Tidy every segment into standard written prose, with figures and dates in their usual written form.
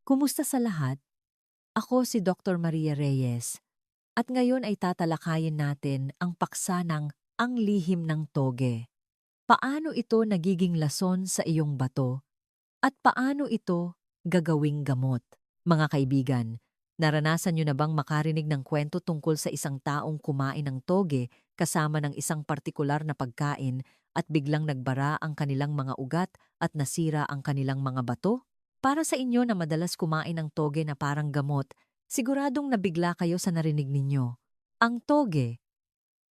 Kumusta sa lahat? Ako si Dr. Maria Reyes at ngayon ay tatalakayin natin ang paksa ng Ang Lihim ng Toge. Paano ito nagiging lason sa iyong bato at paano ito gagawing gamot? Mga kaibigan, naranasan niyo na bang makarinig ng kwento tungkol sa isang taong kumain ng toge kasama ng isang partikular na pagkain at biglang nagbara ang kanilang mga ugat at nasira ang kanilang mga bato? Para sa inyo na madalas kumain ng toge na parang gamot, siguradong nabigla kayo sa narinig ninyo. Ang toge,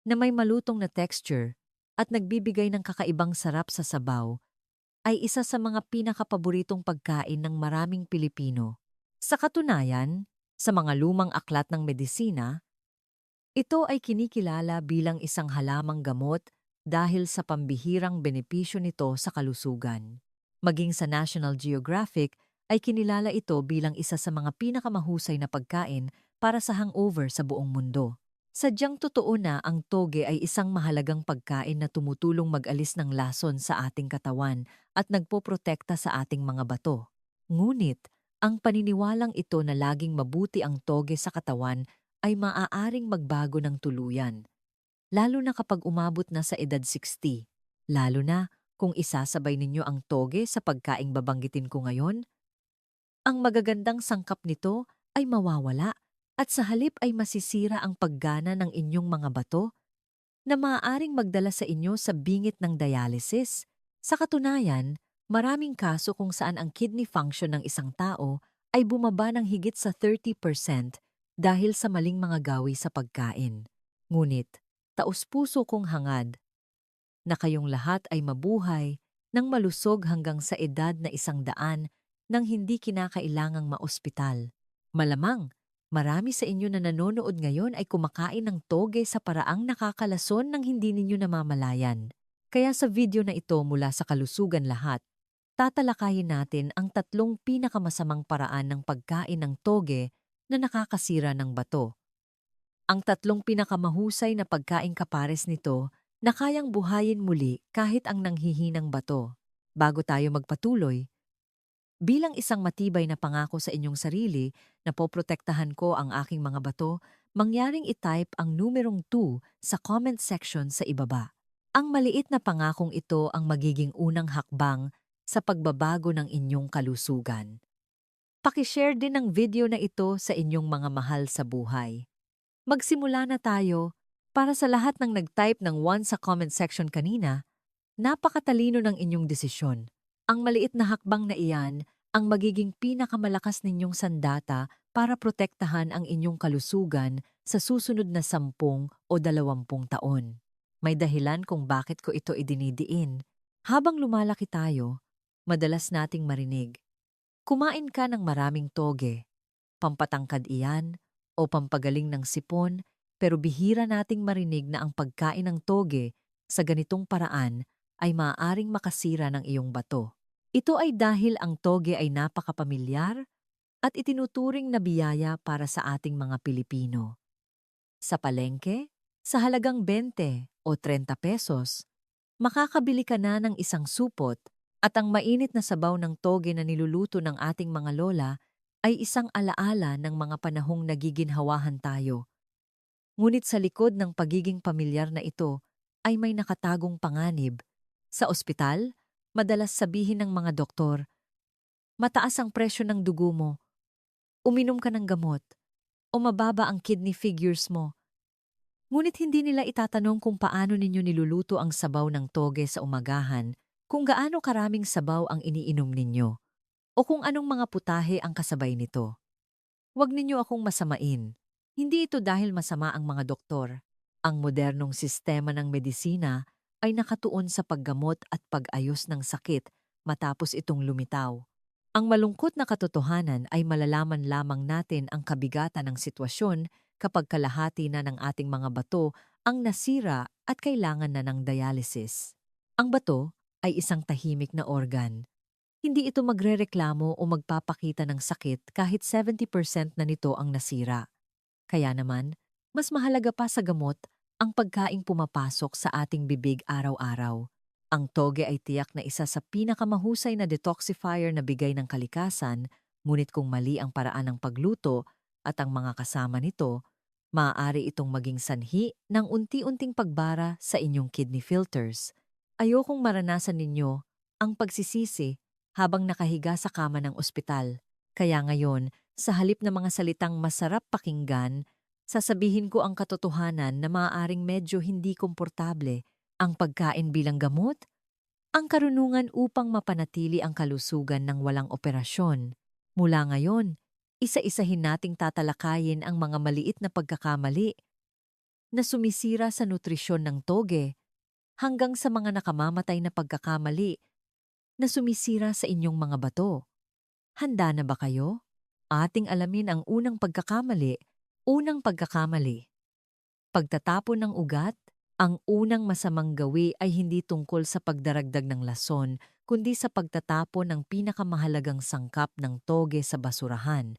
na may malutong na texture at nagbibigay ng kakaibang sarap sa sabaw, ay isa sa mga pinakapaboritong pagkain ng maraming Pilipino. Sa katunayan, sa mga lumang aklat ng medisina, ito ay kinikilala bilang isang halamang gamot dahil sa pambihirang benepisyo nito sa kalusugan. Maging sa National Geographic ay kinilala ito bilang isa sa mga pinakamahusay na pagkain para sa hangover sa buong mundo. Sadyang totoo na ang toge ay isang mahalagang pagkain na tumutulong mag-alis ng lason sa ating katawan at nagpoprotekta sa ating mga bato. Ngunit, ang paniniwalang ito na laging mabuti ang toge sa katawan ay maaaring magbago ng tuluyan, lalo na kapag umabot na sa edad 60. Lalo na kung isasabay ninyo ang toge sa pagkaing babanggitin ko ngayon, ang magagandang sangkap nito ay mawawala at sa halip ay masisira ang paggana ng inyong mga bato na maaaring magdala sa inyo sa bingit ng dialysis. Sa katunayan, maraming kaso kung saan ang kidney function ng isang tao ay bumaba ng higit sa 30% dahil sa maling mga gawi sa pagkain. Ngunit, taos-puso kong hangad na kayong lahat ay mabuhay nang malusog hanggang sa edad na 100 nang hindi kinakailangang maospital. Malamang, marami sa inyo na nanonood ngayon ay kumakain ng toge sa paraang nakakalason ng hindi ninyo namamalayan. Kaya sa video na ito mula sa Kalusugan Lahat, tatalakayin natin ang 3 pinakamasamang paraan ng pagkain ng toge na nakakasira ng bato. Ang 3 pinakamahusay na pagkaing kapares nito na kayang buhayin muli kahit ang nanghihinang bato. Bago tayo magpatuloy, bilang isang matibay na pangako sa inyong sarili na poprotektahan ko ang aking mga bato, mangyaring itype ang numerong 2 sa comment section sa ibaba. Ang maliit na pangakong ito ang magiging unang hakbang sa pagbabago ng inyong kalusugan. Pakishare din ang video na ito sa inyong mga mahal sa buhay. Magsimula na tayo. Para sa lahat ng nag-type ng 1 sa comment section kanina, napakatalino ng inyong desisyon. Ang maliit na hakbang na iyan ang magiging pinakamalakas ninyong sandata para protektahan ang inyong kalusugan sa susunod na 10 o 20 taon. May dahilan kung bakit ko ito idinidiin. Habang lumalaki tayo, madalas nating marinig, kumain ka ng maraming toge, pampatangkad iyan o pampagaling ng sipon, pero bihira nating marinig na ang pagkain ng toge sa ganitong paraan ay maaaring makasira ng iyong bato. Ito ay dahil ang toge ay napakapamilyar at itinuturing na biyaya para sa ating mga Pilipino. Sa palengke, sa halagang 20 o 30 pesos, makakabili ka na ng isang supot at ang mainit na sabaw ng toge na niluluto ng ating mga lola ay isang alaala ng mga panahong nagiginhawahan tayo. Ngunit sa likod ng pagiging pamilyar na ito ay may nakatagong panganib. Sa ospital, madalas sabihin ng mga doktor, mataas ang presyo ng dugo mo, uminom ka ng gamot, o mababa ang kidney figures mo. Ngunit hindi nila itatanong kung paano ninyo niluluto ang sabaw ng toge sa umagahan, kung gaano karaming sabaw ang iniinom ninyo, o kung anong mga putahe ang kasabay nito. Huwag ninyo akong masamain. Hindi ito dahil masama ang mga doktor. Ang modernong sistema ng medisina ay nakatuon sa paggamot at pag-ayos ng sakit matapos itong lumitaw. Ang malungkot na katotohanan ay malalaman lamang natin ang kabigatan ng sitwasyon kapag kalahati na ng ating mga bato ang nasira at kailangan na ng dialysis. Ang bato ay isang tahimik na organ. Hindi ito magrereklamo o magpapakita ng sakit kahit 70% na nito ang nasira. Kaya naman, mas mahalaga pa sa gamot ang pagkaing pumapasok sa ating bibig araw-araw. Ang toge ay tiyak na isa sa pinakamahusay na detoxifier na bigay ng kalikasan Ngunit kung mali ang paraan ng pagluto at ang mga kasama nito, maaari itong maging sanhi ng unti-unting pagbara sa inyong kidney filters. Ayokong maranasan ninyo ang pagsisisi habang nakahiga sa kama ng ospital. Kaya ngayon, sa halip na mga salitang masarap pakinggan, sasabihin ko ang katotohanan na maaaring medyo hindi komportable. Ang pagkain bilang gamot, ang karunungan upang mapanatili ang kalusugan ng walang operasyon. Mula ngayon, isa-isahin nating tatalakayin ang mga maliit na pagkakamali na sumisira sa nutrisyon ng toge hanggang sa mga nakamamatay na pagkakamali na sumisira sa inyong mga bato. Handa na ba kayo? Ating alamin ang unang pagkakamali. Unang pagkakamali. Pagtatapon ng ugat, ang unang masamang gawi ay hindi tungkol sa pagdaragdag ng lason, kundi sa pagtatapon ng pinakamahalagang sangkap ng toge sa basurahan.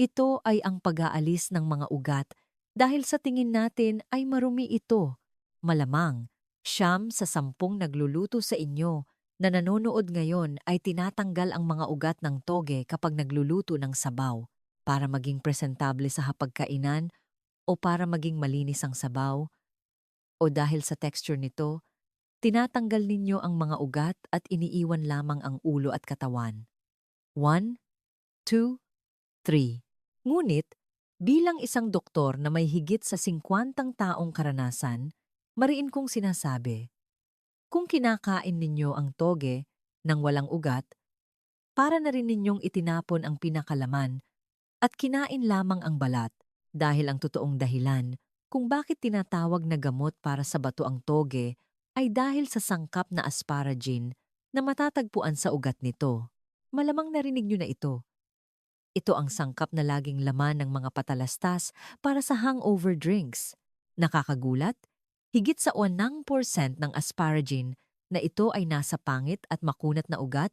Ito ay ang pag-aalis ng mga ugat dahil sa tingin natin ay marumi ito. Malamang, 9 sa 10 nagluluto sa inyo na nanonood ngayon ay tinatanggal ang mga ugat ng toge kapag nagluluto ng sabaw para maging presentable sa hapagkainan o para maging malinis ang sabaw o dahil sa texture nito, tinatanggal ninyo ang mga ugat at iniiwan lamang ang ulo at katawan. 1, 2, 3. Ngunit, bilang isang doktor na may higit sa 50 taong karanasan, mariin kong sinasabi, kung kinakain ninyo ang toge ng walang ugat, para na rin ninyong itinapon ang pinakalaman at kinain lamang ang balat dahil ang totoong dahilan kung bakit tinatawag na gamot para sa bato ang toge ay dahil sa sangkap na asparagine na matatagpuan sa ugat nito. Malamang narinig nyo na ito. Ito ang sangkap na laging laman ng mga patalastas para sa hangover drinks. Nakakagulat? Higit sa 1% ng asparagine na ito ay nasa pangit at makunat na ugat,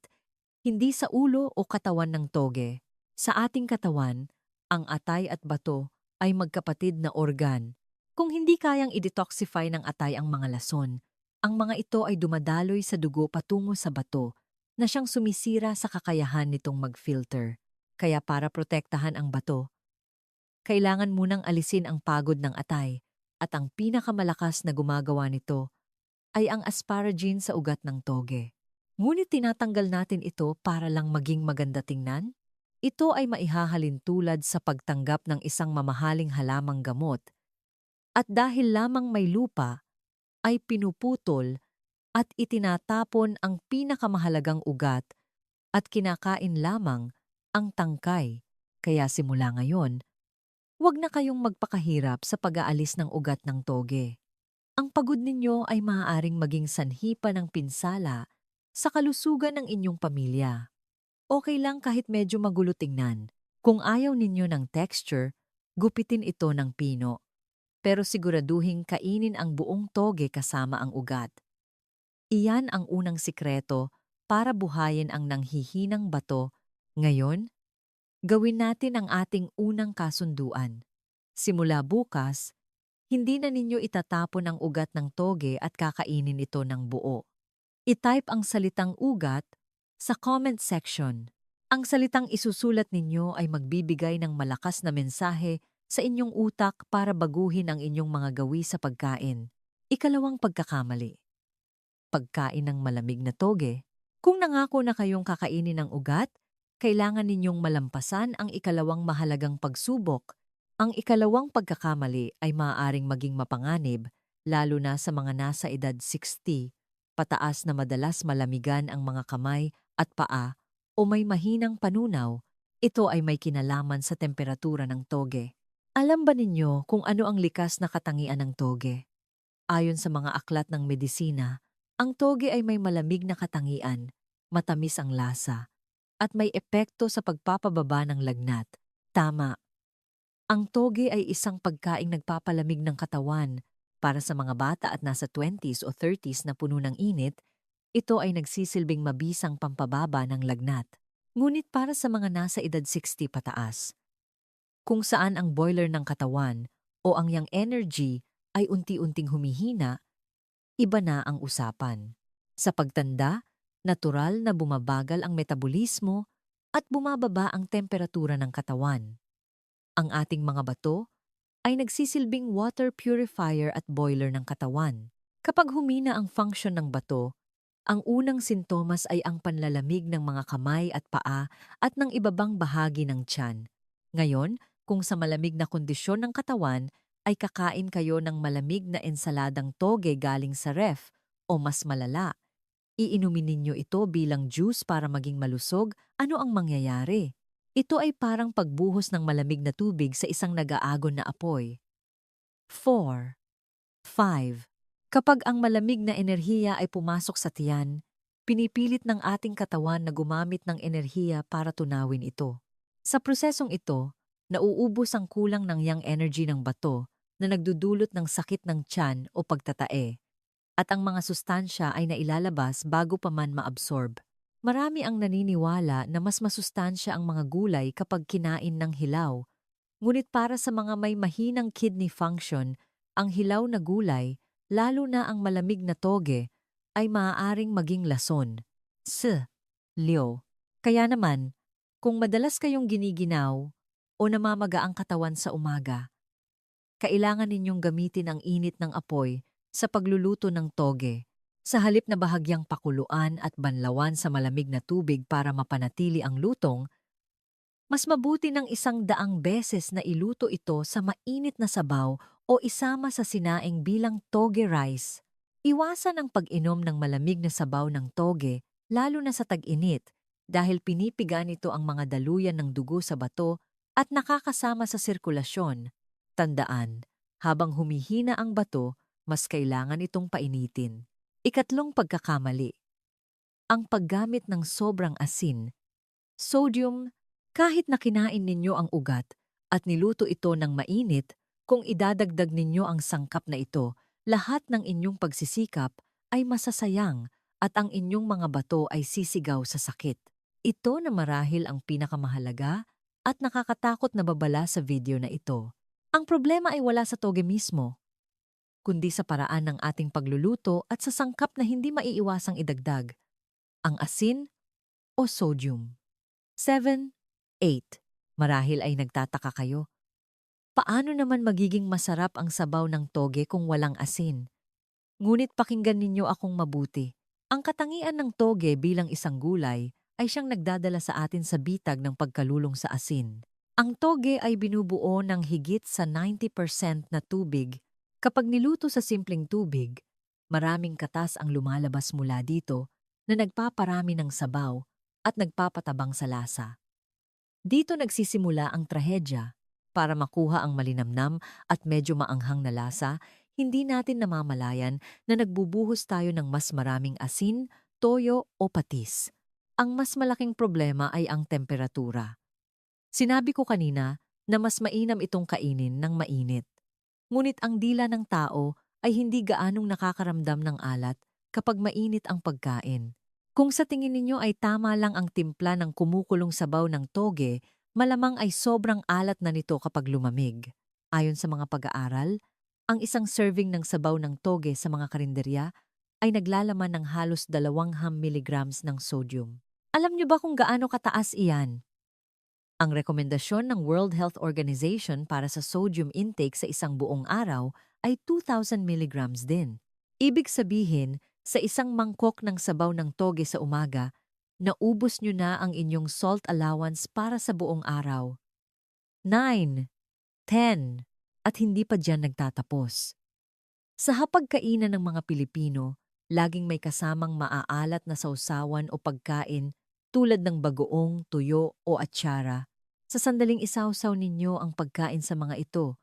hindi sa ulo o katawan ng toge. Sa ating katawan, ang atay at bato ay magkapatid na organ. Kung hindi kayang i-detoxify ng atay ang mga lason, ang mga ito ay dumadaloy sa dugo patungo sa bato na siyang sumisira sa kakayahan nitong mag-filter. Kaya para protektahan ang bato, kailangan munang alisin ang pagod ng atay at ang pinakamalakas na gumagawa nito ay ang asparagine sa ugat ng toge. Ngunit tinatanggal natin ito para lang maging maganda tingnan? Ito ay maihahalin tulad sa pagtanggap ng isang mamahaling halamang gamot at dahil lamang may lupa ay pinuputol at itinatapon ang pinakamahalagang ugat at kinakain lamang ang tangkay. Kaya simula ngayon, huwag na kayong magpakahirap sa pag-aalis ng ugat ng toge. Ang pagod ninyo ay maaaring maging sanhi pa ng pinsala sa kalusugan ng inyong pamilya. Okay lang kahit medyo magulo tingnan. Kung ayaw ninyo ng texture, gupitin ito ng pino. Pero siguraduhin kainin ang buong toge kasama ang ugat. Iyan ang unang sikreto para buhayin ang nanghihinang bato. Ngayon, gawin natin ang ating unang kasunduan. Simula bukas, hindi na ninyo itatapon ang ugat ng toge at kakainin ito ng buo. I-type ang salitang ugat sa comment section. Ang salitang isusulat ninyo ay magbibigay ng malakas na mensahe sa inyong utak para baguhin ang inyong mga gawi sa pagkain. Ikalawang pagkakamali. Pagkain ng malamig na toge. Kung nangako na kayong kakainin ng ugat, kailangan ninyong malampasan ang ikalawang mahalagang pagsubok. Ang ikalawang pagkakamali ay maaaring maging mapanganib, lalo na sa mga nasa edad 60, pataas na madalas malamigan ang mga kamay at paa o may mahinang panunaw. Ito ay may kinalaman sa temperatura ng toge. Alam ba ninyo kung ano ang likas na katangian ng toge? Ayon sa mga aklat ng medisina, ang toge ay may malamig na katangian, matamis ang lasa, at may epekto sa pagpapababa ng lagnat. Tama. Ang toge ay isang pagkaing nagpapalamig ng katawan. Para sa mga bata at nasa 20s o 30s na puno ng init, ito ay nagsisilbing mabisang pampababa ng lagnat. Ngunit para sa mga nasa edad 60 pataas, kung saan ang boiler ng katawan o ang yang energy ay unti-unting humihina, iba na ang usapan. Sa pagtanda, natural na bumabagal ang metabolismo at bumababa ang temperatura ng katawan. Ang ating mga bato ay nagsisilbing water purifier at boiler ng katawan. Kapag humina ang function ng bato, ang unang sintomas ay ang panlalamig ng mga kamay at paa at ng ibabang bahagi ng tiyan. Ngayon, kung sa malamig na kondisyon ng katawan ay kakain kayo ng malamig na ensaladang toge galing sa ref o mas malala, iinumin ninyo ito bilang juice para maging malusog, ano ang mangyayari? Ito ay parang pagbuhos ng malamig na tubig sa isang nag-aagon na apoy. 4. 5. Kapag ang malamig na enerhiya ay pumasok sa tiyan, pinipilit ng ating katawan na gumamit ng enerhiya para tunawin ito. Sa prosesong ito, nauubos ang kulang ng yang energy ng bato na nagdudulot ng sakit ng tiyan o pagtatae, at ang mga sustansya ay nailalabas bago pa man maabsorb. Marami ang naniniwala na mas masustansya ang mga gulay kapag kinain ng hilaw. Ngunit para sa mga may mahinang kidney function, ang hilaw na gulay, lalo na ang malamig na toge, ay maaaring maging lason. Leo. Kaya naman, kung madalas kayong giniginaw o namamaga ang katawan sa umaga, kailangan ninyong gamitin ang init ng apoy sa pagluluto ng toge, sa halip na bahagyang pakuluan at banlawan sa malamig na tubig para mapanatili ang lutong. Mas mabuti ng 100 beses na iluto ito sa mainit na sabaw o isama sa sinaing bilang toge rice. Iwasan ang pag-inom ng malamig na sabaw ng toge, lalo na sa tag-init, dahil pinipiga nito ang mga daluyan ng dugo sa bato at nakakasama sa sirkulasyon. Tandaan, habang humihina ang bato, mas kailangan itong painitin. 3 pagkakamali. Ang paggamit ng sobrang asin, sodium. Kahit na kinain ninyo ang ugat at niluto ito ng mainit, kung idadagdag ninyo ang sangkap na ito, lahat ng inyong pagsisikap ay masasayang at ang inyong mga bato ay sisigaw sa sakit. Ito na marahil ang pinakamahalaga at nakakatakot na babala sa video na ito. Ang problema ay wala sa toge mismo, kundi sa paraan ng ating pagluluto at sa sangkap na hindi maiiwasang idagdag, ang asin o sodium. 7. 8. Marahil ay nagtataka kayo. Paano naman magiging masarap ang sabaw ng toge kung walang asin? Ngunit pakinggan ninyo akong mabuti. Ang katangian ng toge bilang isang gulay ay siyang nagdadala sa atin sa bitag ng pagkalulong sa asin. Ang toge ay binubuo ng higit sa 90% na tubig. Kapag niluto sa simpleng tubig, maraming katas ang lumalabas mula dito na nagpaparami ng sabaw at nagpapatabang sa lasa. Dito nagsisimula ang trahedya. Para makuha ang malinamnam at medyo maanghang na lasa, hindi natin namamalayan na nagbubuhos tayo ng mas maraming asin, toyo o patis. Ang mas malaking problema ay ang temperatura. Sinabi ko kanina na mas mainam itong kainin ng mainit. Ngunit ang dila ng tao ay hindi gaanong nakakaramdam ng alat kapag mainit ang pagkain. Kung sa tingin ninyo ay tama lang ang timpla ng kumukulong sabaw ng toge, malamang ay sobrang alat na nito kapag lumamig. Ayon sa mga pag-aaral, ang isang serving ng sabaw ng toge sa mga karinderya ay naglalaman ng halos 200 mg ng sodium. Alam niyo ba kung gaano kataas iyan? Ang rekomendasyon ng World Health Organization para sa sodium intake sa isang buong araw ay 2,000 mg din. Ibig sabihin, sa isang mangkok ng sabaw ng toge sa umaga, naubos nyo na ang inyong salt allowance para sa buong araw. 9, 10, at hindi pa dyan nagtatapos. Sa hapagkainan ng mga Pilipino, laging may kasamang maaalat na sausawan o pagkain tulad ng bagoong, tuyo o atsara. Sa sandaling isawsaw ninyo ang pagkain sa mga ito,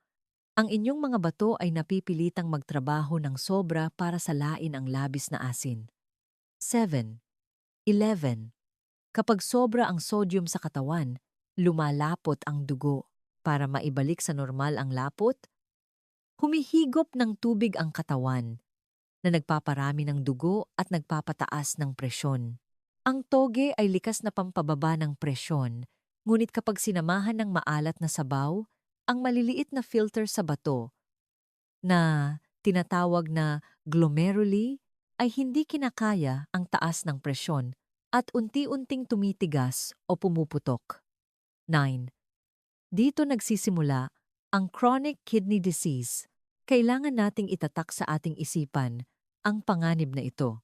ang inyong mga bato ay napipilitang magtrabaho ng sobra para salain ang labis na asin. 7. 11. Kapag sobra ang sodium sa katawan, lumalapot ang dugo. Para maibalik sa normal ang lapot, humihigop ng tubig ang katawan na nagpaparami ng dugo at nagpapataas ng presyon. Ang toge ay likas na pampababa ng presyon, ngunit kapag sinamahan ng maalat na sabaw, ang maliliit na filter sa bato na tinatawag na glomeruli ay hindi kinakaya ang taas ng presyon at unti-unting tumitigas o pumuputok. 9. Dito nagsisimula ang chronic kidney disease. Kailangan nating itatak sa ating isipan ang panganib na ito.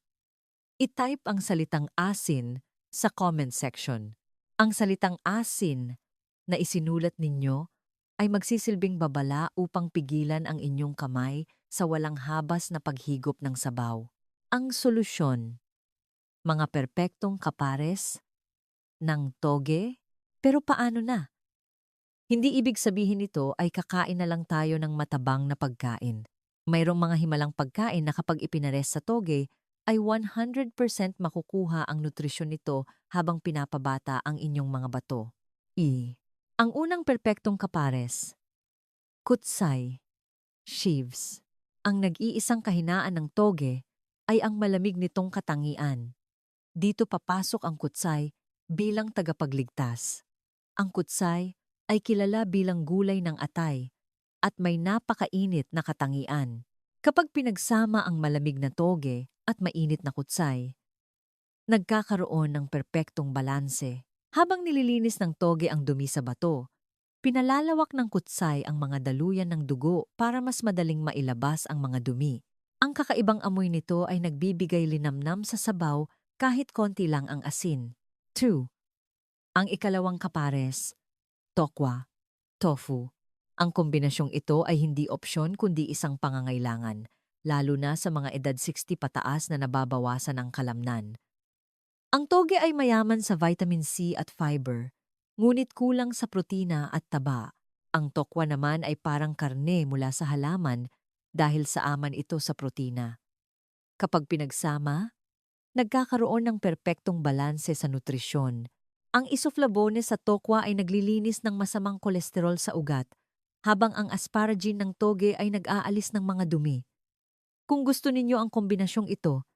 I-type ang salitang asin sa comment section. Ang salitang asin na isinulat ninyo ay magsisilbing babala upang pigilan ang inyong kamay sa walang habas na paghigop ng sabaw. Ang solusyon, mga perpektong kapares ng toge, pero paano na? Hindi ibig sabihin nito ay kakain na lang tayo ng matabang na pagkain. Mayroong mga himalang pagkain na kapag ipinares sa toge ay 100% makukuha ang nutrisyon nito habang pinapabata ang inyong mga bato. Ang unang perpektong kapares, kutsay, sheaves. Ang nag-iisang kahinaan ng toge ay ang malamig nitong katangian. Dito papasok ang kutsay bilang tagapagligtas. Ang kutsay ay kilala bilang gulay ng atay at may napakainit na katangian. Kapag pinagsama ang malamig na toge at mainit na kutsay, nagkakaroon ng perpektong balanse. Habang nililinis ng toge ang dumi sa bato, pinalalawak ng kutsay ang mga daluyan ng dugo para mas madaling mailabas ang mga dumi. Ang kakaibang amoy nito ay nagbibigay linamnam sa sabaw kahit konti lang ang asin. 2. Ang ikalawang kapares, tokwa, tofu. Ang kombinasyong ito ay hindi opsyon kundi isang pangangailangan, lalo na sa mga edad 60 pataas na nababawasan ang kalamnan. Ang toge ay mayaman sa vitamin C at fiber, ngunit kulang sa protina at taba. Ang tokwa naman ay parang karne mula sa halaman dahil sa aman ito sa protina. Kapag pinagsama, nagkakaroon ng perpektong balanse sa nutrisyon. Ang isoflavones sa tokwa ay naglilinis ng masamang kolesterol sa ugat, habang ang asparagine ng toge ay nag-aalis ng mga dumi. Kung gusto ninyo ang kombinasyong ito,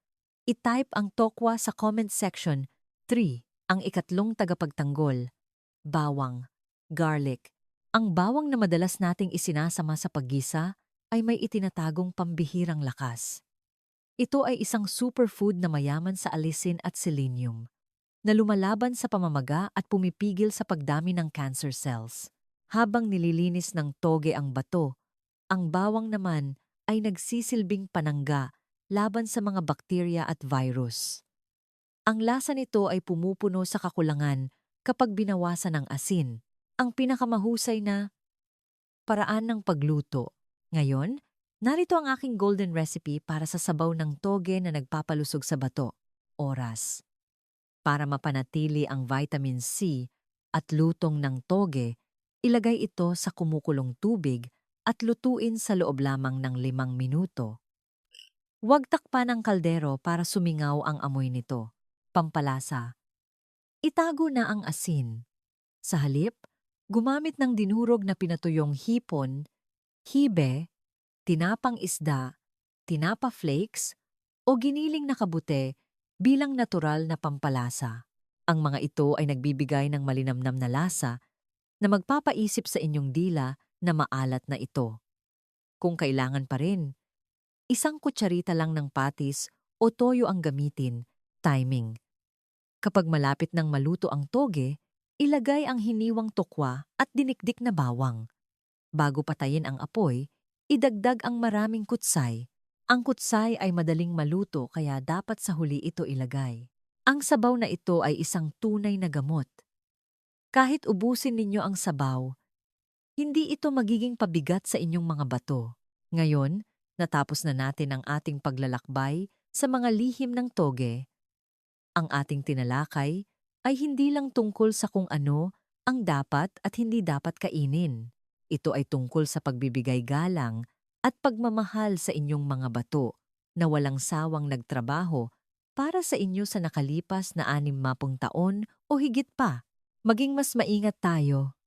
i-type ang tokwa sa comment section. 3. Ang ikatlong tagapagtanggol, bawang, garlic. Ang bawang na madalas nating isinasama sa paggisa ay may itinatagong pambihirang lakas. Ito ay isang superfood na mayaman sa alisin at selenium, na lumalaban sa pamamaga at pumipigil sa pagdami ng cancer cells. Habang nililinis ng toge ang bato, ang bawang naman ay nagsisilbing panangga laban sa mga bakterya at virus. Ang lasa nito ay pumupuno sa kakulangan kapag binawasan ng asin, ang pinakamahusay na paraan ng pagluto. Ngayon, narito ang aking golden recipe para sa sabaw ng toge na nagpapalusog sa bato. Oras. Para mapanatili ang vitamin C at lutong ng toge, ilagay ito sa kumukulong tubig at lutuin sa loob lamang ng 5 minuto. Huwag takpan ang kaldero para sumingaw ang amoy nito. Pampalasa. Itago na ang asin. Sa halip, gumamit ng dinurog na pinatuyong hipon, hibe, tinapang isda, tinapa flakes, o giniling na kabute bilang natural na pampalasa. Ang mga ito ay nagbibigay ng malinamnam na lasa na magpapaisip sa inyong dila na maalat na ito. Kung kailangan pa rin, isang kutsarita lang ng patis o toyo ang gamitin. Timing. Kapag malapit nang maluto ang toge, ilagay ang hiniwang tokwa at dinikdik na bawang. Bago patayin ang apoy, idagdag ang maraming kutsay. Ang kutsay ay madaling maluto kaya dapat sa huli ito ilagay. Ang sabaw na ito ay isang tunay na gamot. Kahit ubusin ninyo ang sabaw, hindi ito magiging pabigat sa inyong mga bato. Ngayon, natapos na natin ang ating paglalakbay sa mga lihim ng toge. Ang ating tinalakay ay hindi lang tungkol sa kung ano ang dapat at hindi dapat kainin. Ito ay tungkol sa pagbibigay galang at pagmamahal sa inyong mga bato na walang sawang nagtrabaho para sa inyo sa nakalipas na 60 taon o higit pa. Maging mas maingat tayo.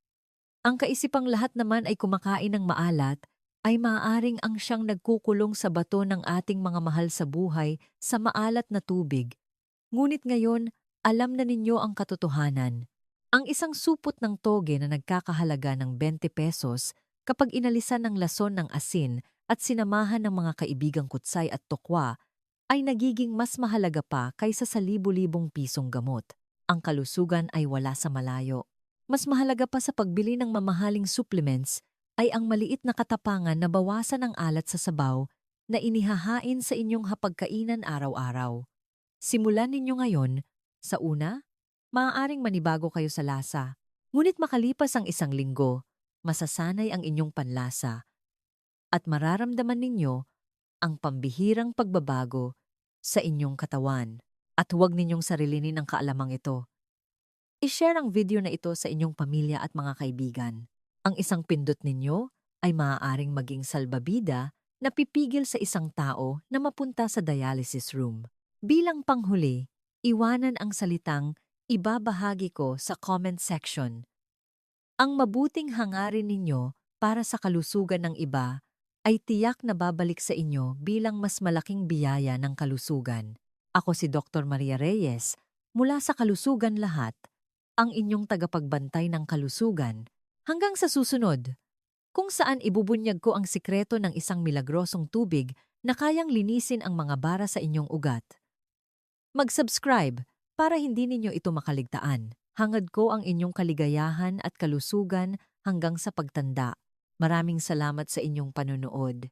Ang kaisipang lahat naman ay kumakain ng maalat ay maaaring ang siyang nagkukulong sa bato ng ating mga mahal sa buhay sa maalat na tubig. Ngunit ngayon, alam na ninyo ang katotohanan. Ang isang supot ng toge na nagkakahalaga ng 20 pesos kapag inalisan ng lason ng asin at sinamahan ng mga kaibigang kutsay at tokwa ay nagiging mas mahalaga pa kaysa sa libu-libong pisong gamot. Ang kalusugan ay wala sa malayo. Mas mahalaga pa sa pagbili ng mamahaling supplements ay ang maliit na katapangan na bawasan ang alat sa sabaw na inihahain sa inyong hapagkainan araw-araw. Simulan ninyo ngayon. Sa una, maaaring manibago kayo sa lasa. Ngunit makalipas ang 1 linggo, masasanay ang inyong panlasa at mararamdaman ninyo ang pambihirang pagbabago sa inyong katawan. At huwag ninyong sarilinin ang kaalamang ito. I-share ang video na ito sa inyong pamilya at mga kaibigan. Ang isang pindot ninyo ay maaaring maging salbabida na pipigil sa isang tao na mapunta sa dialysis room. Bilang panghuli, iwanan ang salitang ibabahagi ko sa comment section. Ang mabuting hangarin ninyo para sa kalusugan ng iba ay tiyak na babalik sa inyo bilang mas malaking biyaya ng kalusugan. Ako si Dr. Maria Reyes, mula sa Kalusugan Lahat, ang inyong tagapagbantay ng kalusugan. Hanggang sa susunod, kung saan ibubunyag ko ang sikreto ng isang milagrosong tubig na kayang linisin ang mga bara sa inyong ugat. Mag-subscribe para hindi ninyo ito makaligtaan. Hangad ko ang inyong kaligayahan at kalusugan hanggang sa pagtanda. Maraming salamat sa inyong panunood.